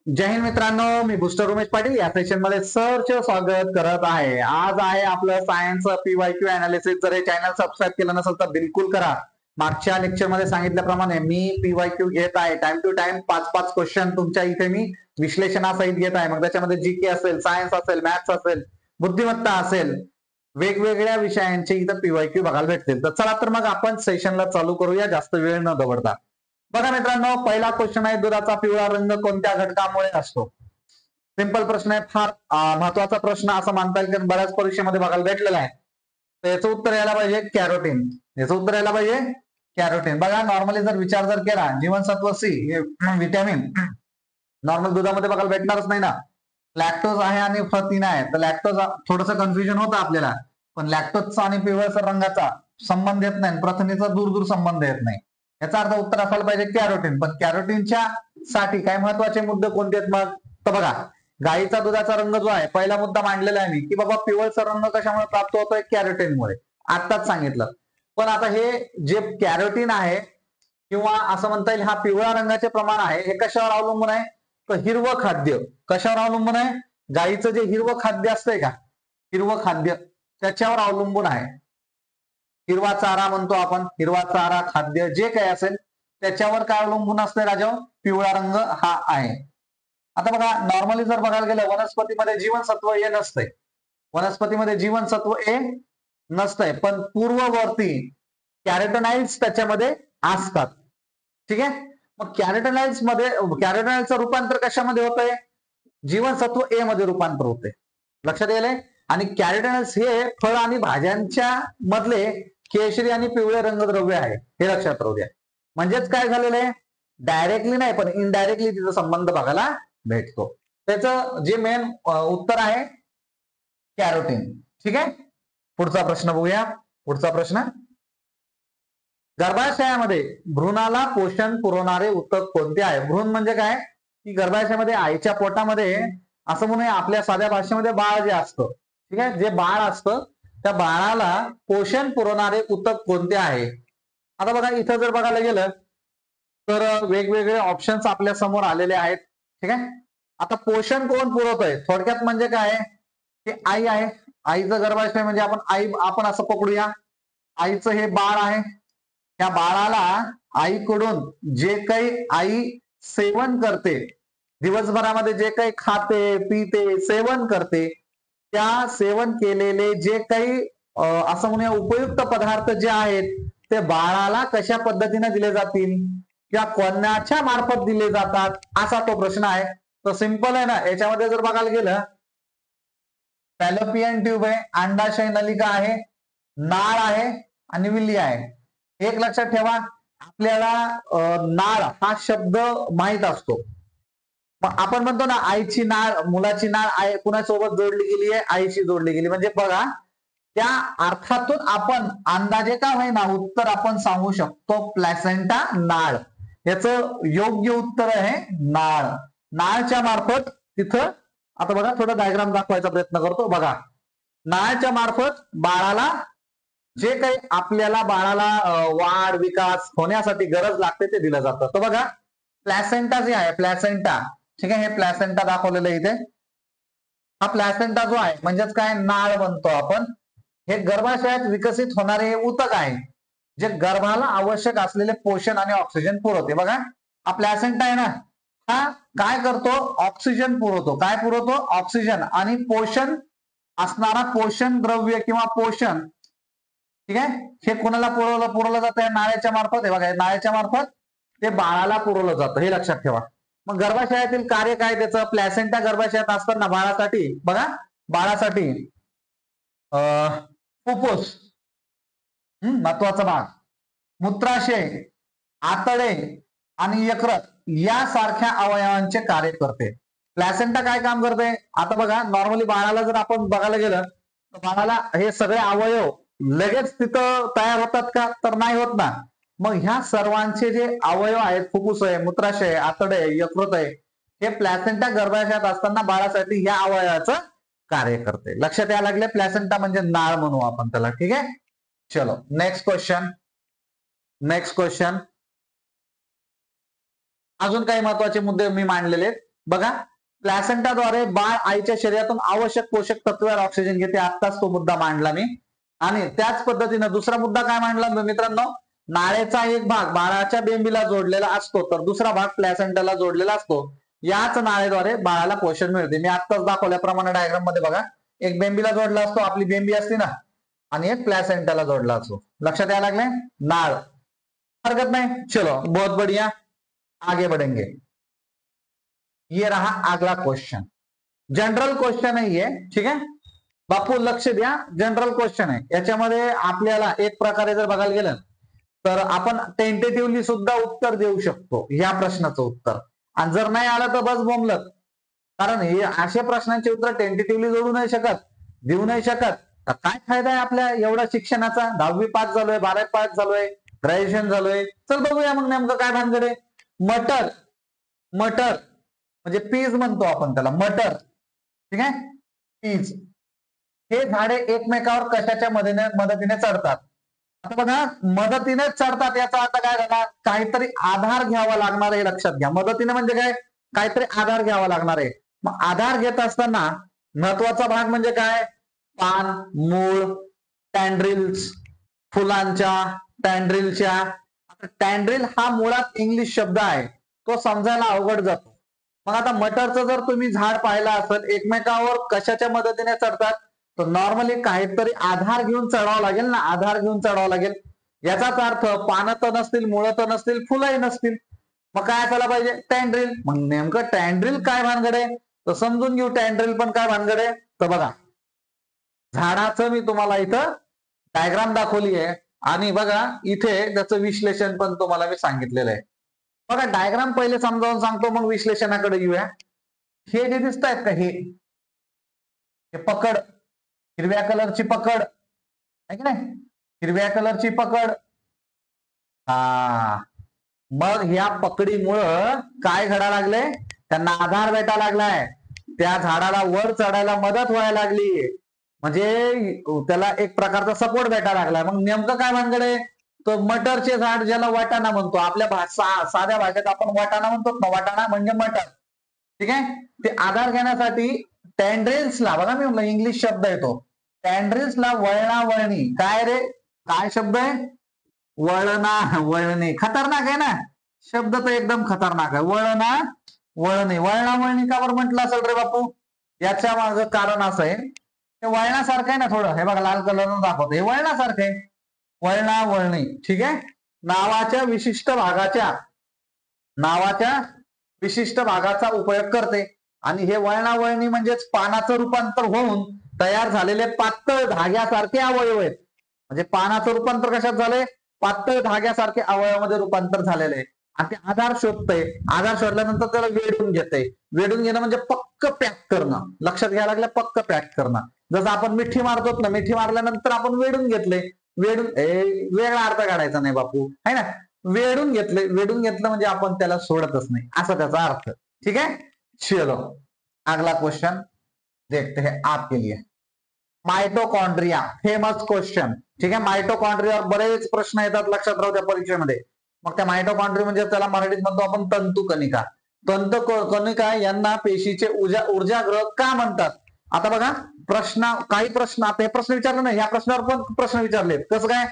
जय हिंद मित्रांनो, मी बुस्टर उमेश पाटील या सेशन मध्ये सरचे स्वागत करत आहे. आज आहे आपलं सायन्स PYQ अनालिसिस. जर हे चॅनल सबस्क्राईब केलं नसेल तर बिलकुल करा. मागच्या लेक्चर मध्ये सांगितल्याप्रमाणे मी PYQ घेत आहे. टाइम टू टाइम 5-5 क्वेश्चन तुमच्या इथे मी विश्लेषणासहित घेत आहे. मग त्याच्यामध्ये जीके असेल, सायन्स असेल, मॅथ्स असेल, बुद्धिमत्ता असेल, वेगवेगळ्या विषयांचे इथं PYQ बघायला भेटतील. तर चला तर मग आपण सेशनला चालू करूया जास्त वेळ न दवडता. बघा मित्रांनो, पहिला क्वेश्चन आहे, दुधाचा पिवळा रंग कोणत्या घटकामुळे असतो? सिंपल प्रश्न आहे, फार महत्वाचा प्रश्न असं मानता येईल, कारण बऱ्याच परीक्षेमध्ये बघायला भेटलेला आहे. तर याचं उत्तर यायला पाहिजे कॅरोटीन. याचं उत्तर यायला पाहिजे कॅरोटीन. बघा, नॉर्मली जर विचार जर जीवनसत्व सी हे व्हिटॅमिन नॉर्मल दुधामध्ये बघायला भेटणारच नाही ना. लॅक्टोज आहे आणि प्रथिन आहे, तर लॅक्टोज थोडंसं कन्फ्युजन होतं आपल्याला, पण लॅक्टोजचा आणि पिवळसर रंगाचा संबंध येत नाही, प्रथिनेचा दूर दूर संबंध येत नाही. याचा अर्थ उत्तर असायला पाहिजे कॅरोटीन. पण कॅरोटीनच्या साठी काय महत्वाचे मुद्दे कोणते आहेत मग? तर बघा, गाईचा दुधाचा रंग जो आहे, पहिला मुद्दा मांडलेला आहे मी, की बाबा पिवळसर रंग कशामुळे प्राप्त होतोय? कॅरोटीनमुळे. आत्ताच सांगितलं. पण आता हे जे कॅरोटीन आहे किंवा असं म्हणता येईल हा पिवळा रंगाचे प्रमाण आहे, हे कशावर अवलंबून आहे? तर हिरवं खाद्य. कशावर अवलंबून आहे? गाईचं जे हिरवं खाद्य असतंय का, हिरवं खाद्य त्याच्यावर अवलंबून आहे. हिरवा चारा म्हणतो आपण, हिरवा चारा खाद्य जे काही असेल त्याच्यावर काय अवलंबून असतंय राजा? पिवळा रंग हा आहे. आता बघा, नॉर्मली जर बघायला गेलं वनस्पतीमध्ये जीवनसत्व ए नसतंय. वनस्पतीमध्ये जीवनसत्व ए नसतंय, पण पूर्ववर्ती कॅरोटेनॉइड्स त्याच्यामध्ये असतात. ठीक आहे. मग कॅरोटेनॉइड्सचं रूपांतर कशामध्ये होतंय? जीवनसत्व ए मध्ये रूपांतर होते. लक्षात येईल. आणि कॅरोटेनॉइड्स हे फळ आणि भाज्यांच्या मधले केशरी आणि पिवळे रंगद्रव्य आहे, हे लक्षात राहू द्या. म्हणजेच काय झालेलं आहे, डायरेक्टली नाही पण इनडायरेक्टली तिचा संबंध बघायला भेटतो. त्याचं जे मेन उत्तर आहे कॅरोटीन. ठीक आहे. पुढचा प्रश्न बघूया. पुढचा प्रश्न, गर्भाशयामध्ये भ्रूणाला पोषण पुरवणारे ऊतक कोणते आहे? भ्रूण म्हणजे काय? की गर्भाशयामध्ये आईच्या पोटामध्ये असं म्हणूया, आपल्या साध्या भाषेमध्ये बाळ जे असतं, ठीक आहे, जे बाळ असतं त्या बाळाला पोषण पुरवणारे ऊतक कोणते आहे? आता बघा, इथं जर बघायला गेलं तर वेगवेगळे ऑप्शन्स आपल्या समोर आलेले आहेत. ठीक आहे. आता पोषण कोण पुरवतोय? थोडक्यात म्हणजे काय, की आई आहे. आईचं गर्भाशय म्हणजे आपण असं पकडूया, आईचं हे बाळ आहे. त्या बाळाला आईकडून जे काही आई सेवन करते, दिवसभरामध्ये जे काही खाते, पिते, सेवन करते, त्या सेवन केलेले जे काही असं म्हणूया उपयुक्त पदार्थ जे आहेत, ते बाळाला कशा पद्धतीने दिले जातील किंवा कोणाच्या मार्फत दिले जातात, असा तो प्रश्न आहे. तर सिंपल आहे ना. याच्यामध्ये जर बघायला गेलं, फॅलोपियन ट्यूब आहे, अंडाशय नलिका आहे, नाळ आहे आणि विल्ली आहे. एक लक्षात ठेवा, आपल्याला नाळ हा शब्द माहित असतो. मग आपण म्हणतो ना, आईची नाळ, मुलाची नाळ कुणासोबत जोडली गेली आहे? आईशी जोडली गेली. म्हणजे बघा, त्या अर्थातून आपण अंदाजे का होईना उत्तर आपण सांगू शकतो प्लॅसेंटा, नाळ. याचं योग्य उत्तर आहे नाळ. नाळच्या मार्फत तिथं, आता बघा थोडं डायग्राम दाखवायचा प्रयत्न करतो. बघा, नाळच्या मार्फत बाळाला जे काही आपल्याला बाळाला वाढ विकास होण्यासाठी गरज लागते ते दिलं जातं. तर बघा, प्लॅसेंटा जे आहे, प्लॅसेंटा, ठीक आहे, हे प्लॅसेंटा दाखवलेलं आहे इथे. हा प्लॅसेंटा जो आहे म्हणजेच काय, नाळ म्हणतो आपण. हे गर्भाशयात विकसित होणारे ऊतक आहे, जे गर्भाला आवश्यक असलेले पोषण आणि ऑक्सिजन पुरवते. बघा, हा प्लॅसेंटा आहे ना, हा काय करतो? ऑक्सिजन पुरवतो. काय पुरवतो? ऑक्सिजन आणि पोषण असणारा पोषण द्रव्य किंवा पोषण, ठीक आहे, हे कोणाला पुरवलं जातं? नाळ्याच्या मार्फत. हे बघा, नाळ्याच्या मार्फत ते बाळाला पुरवलं जातं, हे लक्षात ठेवा. मग गर्भाशयातील कार्य काय त्याचं? प्लॅसेंटा गर्भाशयात असताना बाळासाठी, बघा, बाळासाठी फुफ्फुस महत्वाचा भाग, मूत्राशय, आतडे आणि यकृत यासारख्या अवयवांचे कार्य करते. प्लॅसेंटा काय काम करते? आता बघा, नॉर्मली बाळाला जर आपण बघायला गेलं तर बाळाला हे सगळे अवयव लगेच तिथं तयार होतात का? तर नाही होत ना. मग ह्या सर्वांचे जे अवयव आहेत, फुफ्फुस आहे, मूत्राशय, आतडे, यकृत आहे, हे प्लॅसेंटा गर्भाशयात असताना बाळासाठी ह्या अवयवाचं कार्य करते. लक्षात यायला लागले? प्लॅसेंटा म्हणजे नाळ म्हणू आपण त्याला. ठीक आहे. चलो, नेक्स्ट क्वेश्चन. नेक्स्ट क्वेश्चन, अजून काही महत्वाचे मुद्दे मी मांडलेले आहेत. बघा, प्लॅसेंटाद्वारे बाळ आईच्या शरीरातून आवश्यक पोषक तत्व ऑक्सिजन घेते. आत्ताच तो मुद्दा मांडला मी. आणि त्याच पद्धतीने दुसरा मुद्दा काय मांडला मित्रांनो, नाळेचा एक भाग बाळाच्या बेंबीला जोडलेला असतो तर दुसरा भाग प्लॅसेंटाला जोडलेला असतो. याच नाळेद्वारे बाळाला पोषण मिळते. मी आत्ताच दाखवल्याप्रमाणे डायग्राम मध्ये बघा, एक बेंबीला जोडला असतो, आपली बेंबी असते ना, आणि एक प्लॅसेंटाला जोडला असतो. लक्षात यायला लागले? नाळ, हरकत नाही. चलो बहुत बढ़िया, आगे बढ़ेंगे. ये रहा अगला क्वेश्चन. जनरल क्वेश्चन है ये, ठीक है बापू, लक्ष द्या. जनरल क्वेश्चन आहे. याच्यामध्ये आपल्याला एक प्रकारे जर बघायला गेलं तर आपण टेंटेटिव्हली सुद्धा उत्तर देऊ शकतो या प्रश्नाचं उत्तर. आणि जर नाही आलं तर बस बोंबलत. कारण हे अशा प्रश्नांचे उत्तर टेंटेटिव्हली जोडू नाही शकत, देऊ नाही शकत. तर काय फायदा आहे आपल्या एवढा शिक्षणाचा? 10वी पास झालोय, 12वी पास झालोय, ग्रॅज्युएशन झालोय. चल बघूया मग नेमकं काय भानगड आहे. मटर, मटर म्हणजे पीज म्हणतो आपण त्याला, मटर, ठीक आहे, पीज. हे झाडे एकमेकावर कशाच्या मदतीने चढतात? आता बघा, मदतीने चढतात याचा अर्थ काय झाला? काहीतरी आधार घ्यावा लागणार आहे, लक्षात घ्या. मदतीने म्हणजे काय? काहीतरी आधार घ्यावा लागणार आहे. मग आधार घेत असताना महत्वाचा भाग म्हणजे काय? पान, मूळ, टँड्रिल्स, फुलांच्या, टँड्रिलच्या. आता टँड्रिल हा मुळात इंग्लिश शब्द आहे, तो समजायला अवघड जातो. मग आता मटरचं जर तुम्ही झाड पाहिलं असेल, एकमेकावर कशाच्या मदतीने चढतात? तर नॉर्मली काहीतरी आधार घेऊन चढावं लागेल ना, आधार घेऊन चढावं लागेल. याचाच अर्थ पानं तर नसतील, मुळं तर नसतील, फुलंही नसतील. मग काय असायला पाहिजे? टँड्रिल. मग नेमकं टँड्रिल काय भानगड आहे तर समजून घेऊ. टँड्रिल पण काय भानगड आहे तर बघा, झाडाचं मी तुम्हाला इथं डायग्राम दाखवली आहे आणि बघा इथे त्याचं विश्लेषण पण तुम्हाला मी सांगितलेलं आहे. बघा, डायग्राम पहिले समजावून सांगतो, मग विश्लेषणाकडे येऊया. हे जे दिसत आहेत का, हे पकड, हिरव्या कलरची पकड आहे की नाही, हिरव्या कलरची पकड. हा, मग ह्या पकडीमुळं काय घडा लागले? त्यांना आधार भेटा लागलाय, त्या झाडाला वर चढायला मदत व्हायला लागली, म्हणजे त्याला एक प्रकारचा सपोर्ट भेटा लागलाय. मग नेमकं काय भानगड आहे? तर मटरचे झाड, ज्याला वाटाणा म्हणतो, आपल्या साध्या भाषेत आपण वाटाणा म्हणतो ना, वाटाणा म्हणजे मटर, ठीक आहे. ते आधार घेण्यासाठी टँड्रिल्सला, बघा मी म्हणलं इंग्लिश शब्द आहे तो, टँड्रिल्सला वळणा वळणी. काय रे, काय शब्द आहे? वळणा वळणी. खतरनाक आहे ना शब्द, तर एकदम खतरनाक आहे. वळणा वळणी. वळणा वळणी का बरं म्हटलं असेल रे बापू? याच्या मागं कारण असं आहे, हे वळणासारखं आहे ना थोडं. हे बघा लाल कलरनं दाखवतो, हे वळणासारखं आहे. वळणा वळणी, ठीक आहे. नावाच्या विशिष्ट भागाचा उपयोग करते. आणि हे वळणा वळणी म्हणजेच पानाचं रूपांतर होऊन तयार झालेले पातळ धाग्यासारखे अवयव आहेत. म्हणजे पानाचं रूपांतर कशात झालंय? पातळ धाग्यासारखे अवयवामध्ये रूपांतर झालेले आहे. आणि ते आधार शोधतंय. आधार शोधल्यानंतर त्याला वेढून घेतंय. वेढून घेणं म्हणजे पक्क पॅक करणं. लक्षात घ्यायला लागलं, पक्क पॅक करणं. जसं आपण मिठी मारतो ना, मिठी मारल्यानंतर आपण वेढून घेतले. वेढून, वेगळा अर्थ काढायचा नाही बापू, है ना. वेढून घेतले, वेढून घेतलं म्हणजे आपण त्याला सोडतच नाही, असा त्याचा अर्थ, ठीक है. चलो अगला क्वेश्चन देखते हैं आपके लिए. माइटोकॉन्ड्रिया, फेमस क्वेश्चन, ठीक आहे. माइटोकॉन्ड्रियावर बरेच प्रश्न येतात, लक्षात राहू द्या परीक्षेमध्ये. मग त्या माइटोकॉन्ड्रिया म्हणजे त्याला मराठीत म्हणतो आपण तंतुकणिका. तंतुकणिका यांना पेशीचे ऊर्जागृह का म्हणतात? आता बघा, काही प्रश्न, आता हे प्रश्न विचारले नाही, या प्रश्नावर पण प्रश्न विचारले. कसं काय?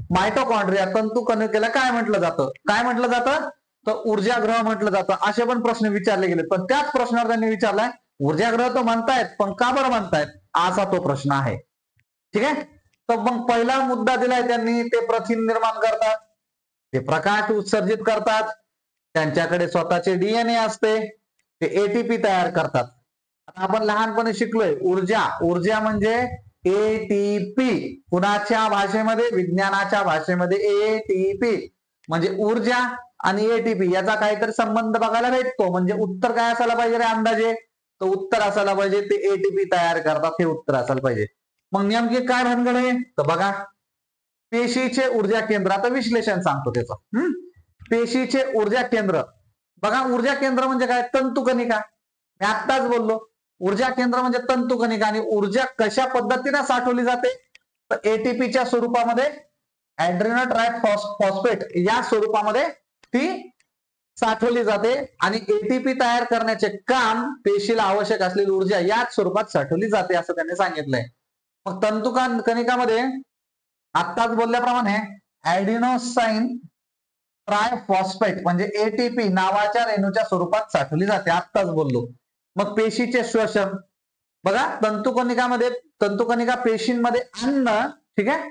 माइटोकॉन्ड्रिया तंतुकणिकेला काय म्हटलं जातं? काय म्हटलं जातं? तर ऊर्जागृह म्हटलं जातं. असे पण प्रश्न विचारले गेले. पण त्याच प्रश्नावर त्यांनी विचारलाय, ऊर्जागृह तर म्हणतायत, पण का बरं म्हणतायत, असा तो प्रश्न आहे, ठीक आहे. तर मग पहिला मुद्दा दिलाय त्यांनी, ते प्रथिन निर्माण करतात, ते प्रकाश उत्सर्जित करतात, त्यांच्याकडे स्वतःचे डीएनए असते, ते एटीपी तयार करतात. आपण लहानपणी शिकलोय ऊर्जा म्हणजे एटीपी. कुणाच्या भाषेमध्ये? विज्ञानाच्या भाषेमध्ये एटीपी म्हणजे ऊर्जा आणि एटीपी याचा काहीतरी संबंध बघायला भेटतो. म्हणजे उत्तर काय असायला पाहिजे रे अंदाजे? तर उत्तर असायला पाहिजे ते एटीपी तयार करतात, हे उत्तर असायला पाहिजे. मग नेमके काय भानगड आहे तर बघा, पेशीचे ऊर्जा केंद्र. आता विश्लेषण सांगतो त्याचं. पेशीचे ऊर्जा केंद्र, बघा ऊर्जा केंद्र म्हणजे काय? तंतुकणिका. मी आत्ताच बोललो, ऊर्जा केंद्र म्हणजे तंतुकणिका. आणि ऊर्जा कशा पद्धतीने साठवली जाते? तर एटीपीच्या स्वरूपामध्ये, ऍड्रेनल ट्रायफॉस्फेट या स्वरूपामध्ये ती साठवली जाते आणि एटीपी तयार करण्याचे काम पेशीला आवश्यक असलेली ऊर्जा याच स्वरूपात साठवली जाते असं त्यांनी सांगितलंय. मग तंतुकणिकामध्ये आत्ताच बोलल्याप्रमाणे ऍडिनोसाइन ट्रायफॉस्फेट म्हणजे एटीपी नावाच्या रेणूच्या स्वरूपात साठवली जाते, आत्ताच बोललो. मग पेशीचे श्वसन बघा, तंतुकणिका पेशींमध्ये अन्न, ठीक आहे,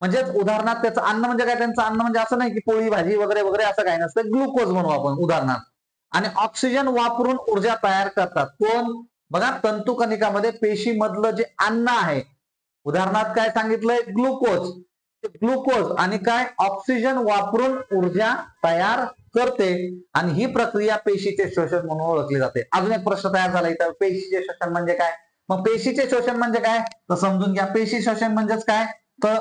म्हणजेच उदाहरणार्थ त्याचं अन्न म्हणजे काय, त्यांचं अन्न म्हणजे असं नाही की पोळी भाजी वगैरे वगैरे असं काही नसतं, ग्लुकोज म्हणू आपण उदाहरणार्थ. आणि ऑक्सिजन वापरून ऊर्जा तयार करतात कोण, बघा तंतुकणिकामध्ये पेशीमधलं जे अन्न आहे, उदाहरणार्थ काय सांगितलंय, ग्लुकोज. ग्लुकोज आणि काय ऑक्सिजन वापरून ऊर्जा तयार करते आणि ही प्रक्रिया पेशीचे शोषण म्हणून ओळखली जाते. अजून एक प्रश्न तयार झाला इथं, पेशीचे शोषण म्हणजे काय. मग पेशीचे शोषण म्हणजे काय तर समजून घ्या. पेशी शोषण म्हणजेच काय तर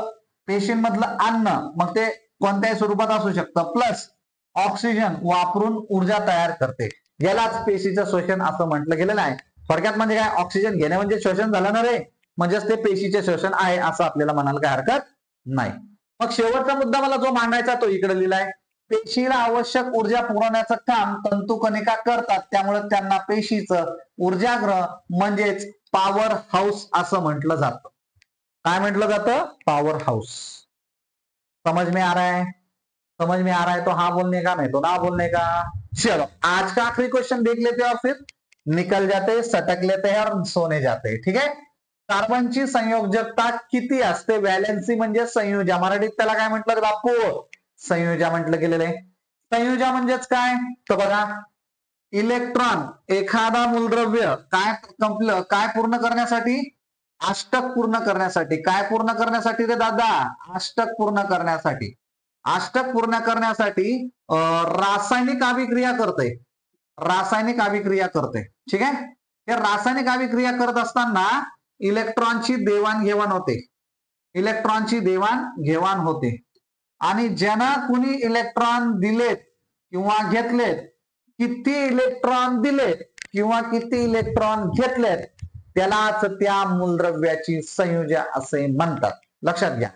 पेशींमधलं अन्न, मग ते कोणत्याही स्वरूपात असू शकतं, प्लस ऑक्सिजन वापरून ऊर्जा तयार करते, यालाच पेशीचं शोषण असं म्हटलं गेलेलं आहे. थोडक्यात म्हणजे काय, ऑक्सिजन घेणे म्हणजे शोषण झालं ना रे, म्हणजेच ते पेशीचे शोषण आहे असं आपल्याला म्हणायला काय हरकत नाही. मग शेवटचा मुद्दा मला जो मांडायचा तो इकडे लिहिलाय. पेशीला आवश्यक ऊर्जा पुरवण्याचं काम तंतुकणिका करतात, त्यामुळे त्यांना पेशीचं ऊर्जागृह म्हणजेच पॉवर हाऊस असं म्हटलं जातं. काय म्हटलं जातं, पॉवर हाउस. समझ में आ रहा है, समझ में आ रहा है तो हाँ बोलने का, नहीं तो ना बोलने का. चलो आज का आखिरी क्वेश्चन देख लेते हैं और फिर निकल जाते, सटक लेते हैं और सोने जाते हैं, ठीक आहे. कार्बनची संयोजकता किती असते, व्हॅलेन्सी म्हणजे संयोजा, मराठीत त्याला काय म्हटलं रे बापू, संयोजा म्हटलं गेलेलं आहे. संयोजा म्हणजेच काय तर बघा, इलेक्ट्रॉन एखादा मूलद्रव्य काय पूर्ण करण्यासाठी, अष्टक पूर्ण करण्यासाठी. काय पूर्ण करण्यासाठी रे दादा, अष्टक पूर्ण करण्यासाठी. अष्टक पूर्ण करण्यासाठी रासायनिक अभिक्रिया करते, रासायनिक अभिक्रिया करते, ठीक आहे. हे रासायनिक अभिक्रिया करत असताना इलेक्ट्रॉनची देवाणघेवाण होते, इलेक्ट्रॉनची देवाणघेवाण होते. आणि ज्यांना कुणी इलेक्ट्रॉन दिलेत किंवा घेतलेत, किती इलेक्ट्रॉन दिलेत किंवा किती इलेक्ट्रॉन घेतलेत, त्यालाच त्या मूलद्रव्याची संयोजा असे म्हणतात, लक्षात घ्या.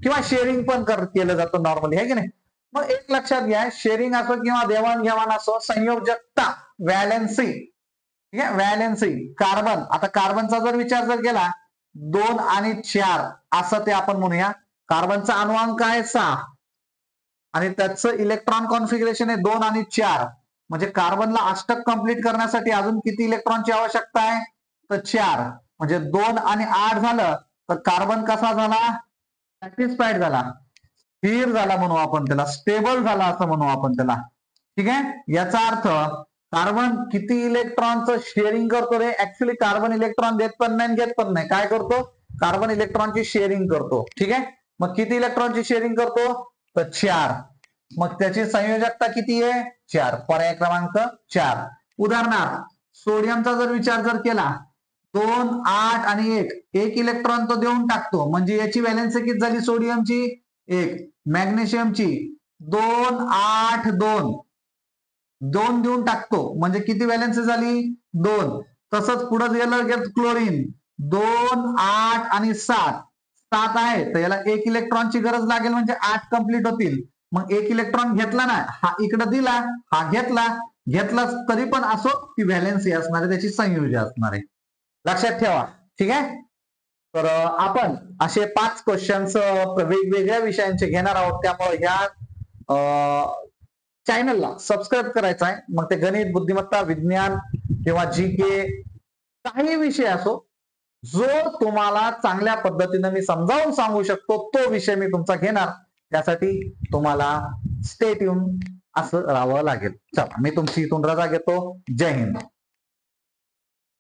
किंवा शेअरिंग पण केलं जातं नॉर्मली, आहे की नाही. मग एक लक्षात घ्या, शेअरिंग असो किंवा देवाणघेवाण असो, संयोजकता व्हॅलेन्सी, ठीक आहे, व्हॅलेन्सी. कार्बन, आता कार्बनचा जर विचार जर केला 2 आणि 4 असं ते आपण म्हणूया. कार्बनचा अणुअंक आहे 6 आणि त्याचं इलेक्ट्रॉन कॉन्फिगरेशन आहे 2 आणि 4. म्हणजे कार्बनला अष्टक कंप्लीट करण्यासाठी अजून किती इलेक्ट्रॉनची आवश्यकता आहे तर 4. म्हणजे 2 आणि 8 झालं तर कार्बन कसा झाला, सॅटिस्फाईड झाला, स्थिर झाला म्हणू आपण त्याला, स्टेबल झाला असं म्हणू आपण त्याला, ठीक आहे. याचा अर्थ कार्बन किती इलेक्ट्रॉनचं शेअरिंग करतो रे, ऍक्च्युली कार्बन इलेक्ट्रॉन देत पण नाही घेत पण नाही, काय करतो कार्बन इलेक्ट्रॉनची शेअरिंग करतो, ठीक आहे. मग किती इलेक्ट्रॉनची शेअरिंग करतो तर 4. मग त्याची संयोजकता किती आहे 4, पर्याय क्रमांक 4. उदाहरणार्थ सोडियमचा जर विचार जर केला 2, 8 आणि 1 इलेक्ट्रॉन तो देऊन टाकतो, म्हणजे याची व्हॅलेन्सी किती झाली सोडियमची 1. मॅग्नेशियमची 2, 8, 2 देऊन टाकतो, म्हणजे किती व्हॅलेन्सी झाली 2. तसंच पुढे गेलं क्लोरीन 2, 8 आणि 7 आहे, तर याला 1 इलेक्ट्रॉनची गरज लागेल, म्हणजे 8 कंप्लीट होतील. मग 1 इलेक्ट्रॉन घेतला ना, हा इकडे दिला, हा घेतला तरी पण असो ती व्हॅलेन्सी असणार आहे, त्याची संयोजी असणार आहे, लक्षात ठेवा, ठीक आहे. तर आपण असे 5 क्वेश्चन्स वेगवेगळ्या विषयांचे घेणार आहोत, त्यामुळे ह्या चॅनलला सबस्क्राईब करायचं आहे. मग ते गणित, बुद्धिमत्ता, विज्ञान किंवा जीके काही विषय असो, जो तुम्हाला चांगल्या पद्धतीने मी समजावून सांगू शकतो तो विषय मी तुमचा घेणार. त्यासाठी तुम्हाला स्टे ट्यून असं राहावं लागेल. चला मी तुमची इथून रजा घेतो. जय हिंद.